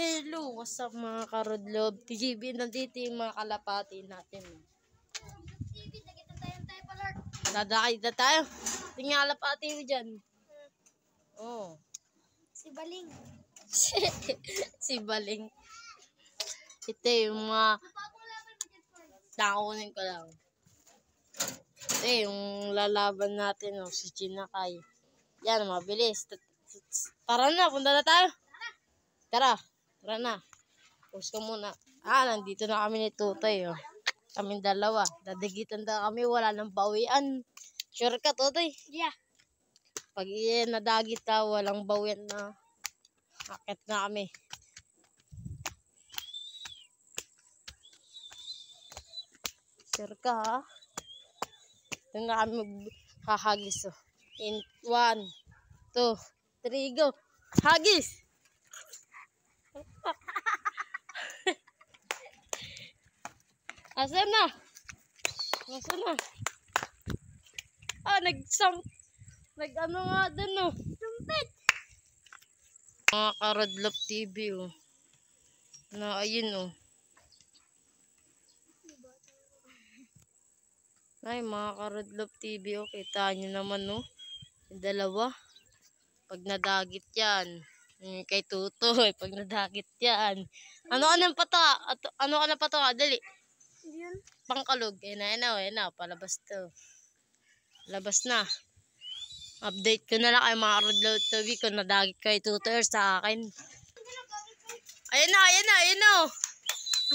Hello, what's up mga karodlob? TGB, nandito yung mga kalapati natin. Dadakit na tayo. Tingnan kalapati mo dyan. Oh. Si Baling. Si Baling. Ito yung mga... Nakunin ko lang. Ito yung lalaban natin, oh, si Chinakay. Yan, mabilis. Tara na, punta na tayo. Tara na. Pause ko muna. Nandito na kami ni Tutoy, oh. Kaming dalawa. Dadigitan na kami, wala nang bawian. Sure ka, Tutoy? Yeah. Pag nadagit ka, walang bawian na. Akit na kami. Sure ka, ha? Ito na kami maghahagis, oh. In 1, 2, 3, go. Hagis! Asan na? Asan na? Nag-ano nga dun, oh. Sumpit! Mga karodlop TV, oh. Ayun, oh. Ay, mga karodlop TV, oh. Kita nyo naman, oh. Yung dalawa. Pag nadagit yan. Kay Tutoy, pag nadagit yan. Ano ka ng pata? Ano ka ng pata? Dali. Yun. Pangkalog. Ayun na. Palabas to. Labas na. Update ko na lang kay mga karodlop TV kung nadagit kay Tutoy sa akin. Ayun na.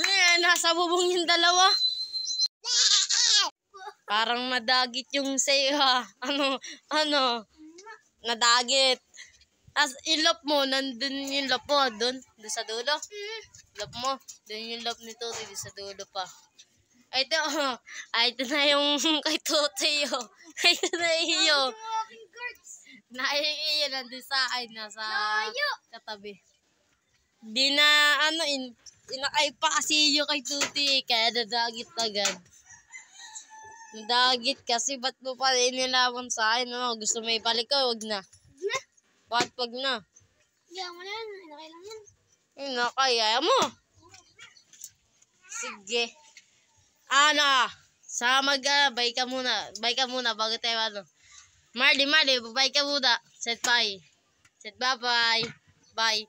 Ayan, nasa bubong yung dalawa. Parang nadagit yung sayo, ha. Nadagit. As ilop mo, nandun yung lop mo, doon sa dulo. Lop mo, doon yung lop ni Tutoy, doon sa dulo pa. Ito na yung kay Tutoy, oh. Ito na iyo. Iyo, nandun sa akin, nasa katabi. Di na, inakay pa kasi iyo kay Tutoy, kaya nadagit agad. Nadagit kasi, ba't mo pa inilaban sa akin, no? Gusto mo ibalik ko, wag na. Wag na. Diyan mo na yan. Inakay lang yan. Inakay, mo. Sige. Bay ka muna. Bay ka muna bago tayo ano. Marley, bay ka muna. Set bye. Bye.